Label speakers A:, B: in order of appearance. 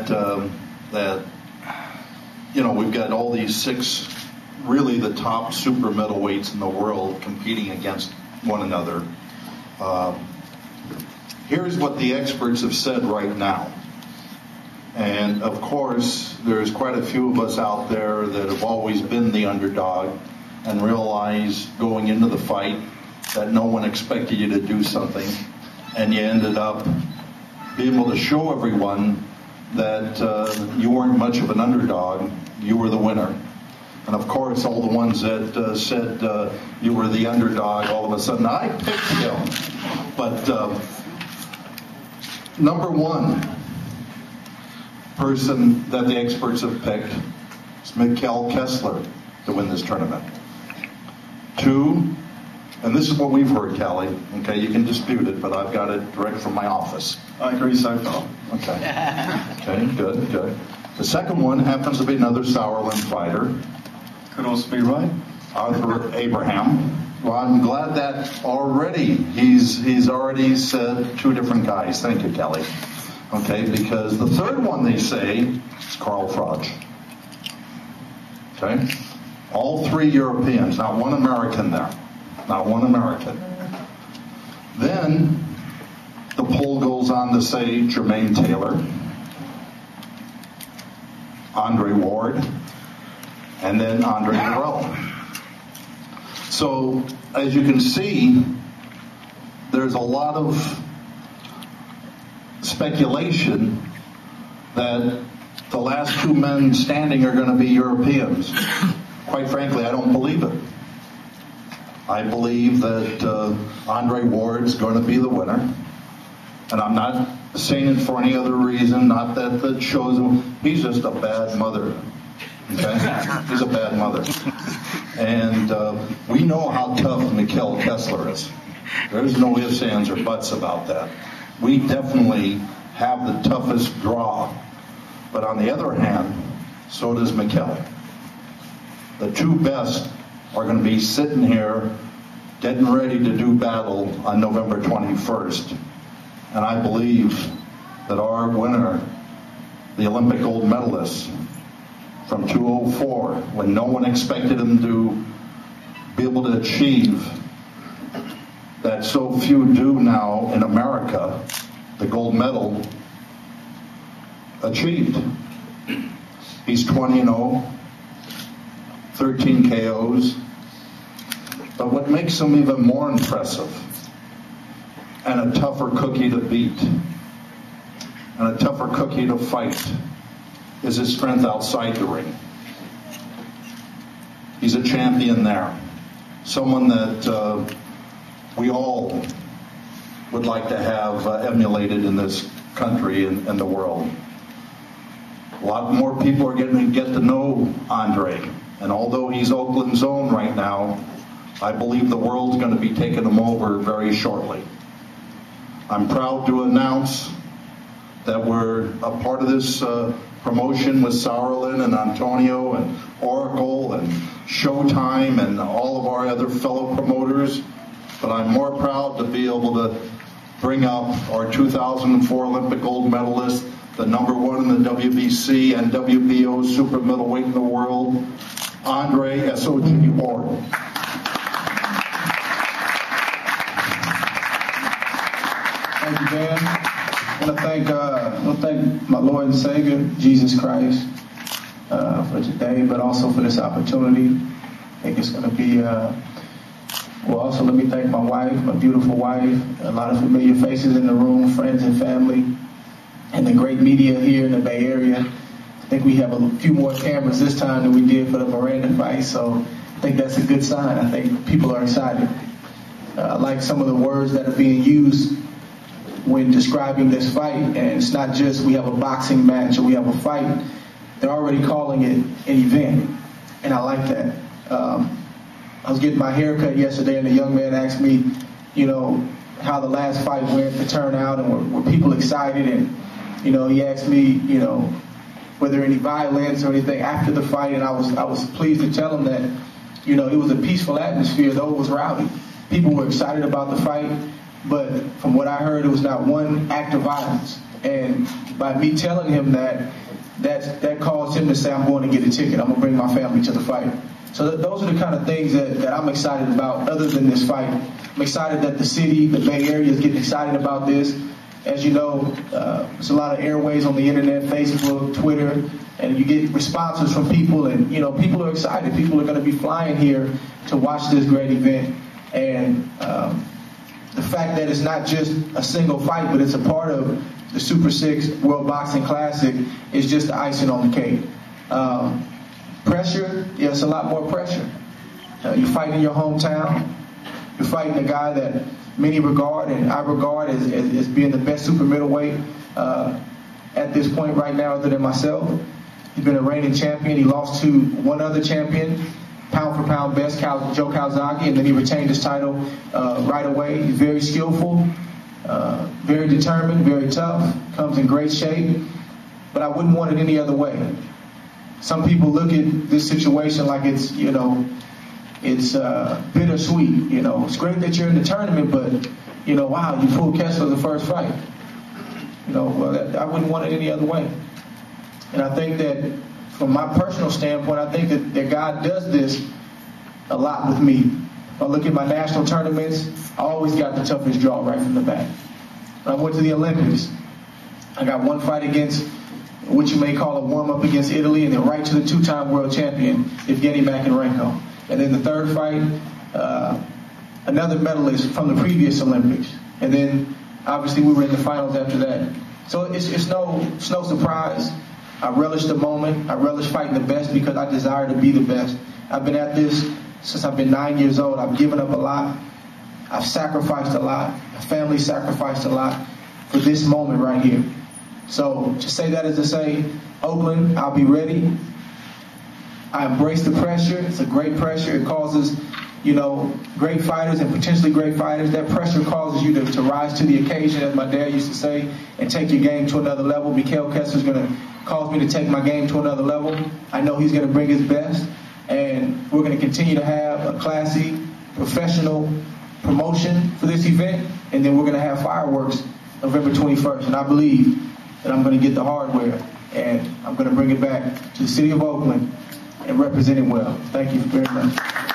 A: that we've got all these 6, really the top super middleweights in the world competing against one another. Here's what the experts have said right now. And of course, there's quite a few of us out there that have always been the underdog and realize going into the fight that no one expected you to do something, and you ended up being able to show everyone that you weren't much of an underdog, you were the winner. And of course, all the ones that said you were the underdog, all of a sudden, I picked him. But number one person that the experts have picked is Mikkel Kessler to win this tournament. 2, and this is what we've heard, Callie. Okay, you can dispute it, but I've got it direct from my office.
B: I agree so far.
A: Okay. Okay, good. The second one happens to be another Sauerland fighter.
B: Could also be right.
A: Arthur Abraham. Well, I'm glad that already he's already said 2 different guys. Thank you, Kelly. Okay, because the third one they say is Carl Froch. Okay? All 3 Europeans, not one American there. Not one American. Then the poll goes on to say Jermaine Taylor, Andre Ward, and then Andre Burrell. So, as you can see, there's a lot of speculation that the last 2 men standing are going to be Europeans. Quite frankly, I don't believe it. I believe that Andre Ward's going to be the winner. And I'm not saying it for any other reason, not that shows him. He's just a bad mother. Okay? He's a bad mother. And we know how tough Mikkel Kessler is. There's no ifs, ands, or buts about that. We definitely have the toughest draw. But on the other hand, so does Mikkel. The 2 best are going to be sitting here getting ready to do battle on November 21st. And I believe that our winner, the Olympic gold medalist from 204, when no one expected him to be able to achieve that so few do now in America, the gold medal, achieved. He's 20-0, 13 KOs. But what makes him even more impressive and a tougher cookie to beat and a tougher cookie to fight is his strength outside the ring. He's a champion there. Someone that we all would like to have emulated in this country and the world. A lot more people are getting to get to know Andre. And although he's Oakland's own right now, I believe the world's going to be taking him over very shortly. I'm proud to announce that we're a part of this promotion with Sauerland and Antonio and Oracle and Showtime and all of our other fellow promoters. But I'm more proud to be able to bring up our 2004 Olympic gold medalist, the #1 in the WBC and WBO super middleweight in the world, Andre S.O.G. Ward.
B: Thank you, Dan. I want to thank my Lord and Savior, Jesus Christ, for today, but also for this opportunity. I think it's going to be, also let me thank my wife, my beautiful wife, a lot of familiar faces in the room, friends and family, and the great media here in the Bay Area. I think we have a few more cameras this time than we did for the Miranda fight, so I think that's a good sign. I think people are excited. I like some of the words that are being used when describing this fight, and it's not just we have a boxing match or we have a fight. They're already calling it an event, and I like that. I was getting my hair cut yesterday, and a young man asked me, how the last fight went, the turnout, and were people excited, and, he asked me, were there any violence or anything after the fight, and I was pleased to tell him that, it was a peaceful atmosphere, though it was rowdy. People were excited about the fight, but from what I heard, it was not one act of violence. And by me telling him that caused him to say, I'm going to get a ticket. I'm going to bring my family to the fight. So those are the kind of things that I'm excited about other than this fight. I'm excited that the city, the Bay Area is getting excited about this. As you know, there's a lot of airways on the internet, Facebook, Twitter, and you get responses from people, and, you know, people are excited. People are going to be flying here to watch this great event. And the fact that it's not just a single fight, but it's a part of the Super 6 World Boxing Classic is just the icing on the cake. Pressure, yeah, it's a lot more pressure. You're fighting in your hometown. You're fighting a guy that many regard, and I regard as being the best super middleweight at this point right now other than myself. He's been a reigning champion. He lost to one other champion, pound for pound best, Joe Calzaghe, and then he retained his title right away. He's very skillful, very determined, very tough, comes in great shape, but I wouldn't want it any other way. Some people look at this situation like it's, you know, it's bittersweet. You know, it's great that you're in the tournament, but, you know, wow, you pulled Kessler the first fight. You know, well, I wouldn't want it any other way. And I think that from my personal standpoint, I think that God does this a lot with me. If I look at my national tournaments, I always got the toughest draw right from the back. When I went to the Olympics, I got one fight against what you may call a warm-up against Italy, and then right to the two-time world champion, Evgeny Makarenko. And then the third fight, another medalist from the previous Olympics. And then, obviously, we were in the finals after that. So it's no surprise. I relish the moment. I relish fighting the best because I desire to be the best. I've been at this since I've been 9 years old. I've given up a lot. I've sacrificed a lot. My family sacrificed a lot for this moment right here. So to say that is to say, Oakland, I'll be ready. I embrace the pressure. It's a great pressure. It causes, you know, great fighters and potentially great fighters. That pressure causes you to rise to the occasion, as my dad used to say, and take your game to another level. Mikkel Kessler is going to cause me to take my game to another level. I know he's going to bring his best, and we're going to continue to have a classy, professional promotion for this event, and then we're going to have fireworks November 21st. And I believe that I'm going to get the hardware, and I'm going to bring it back to the city of Oakland and represent it well. Thank you very much.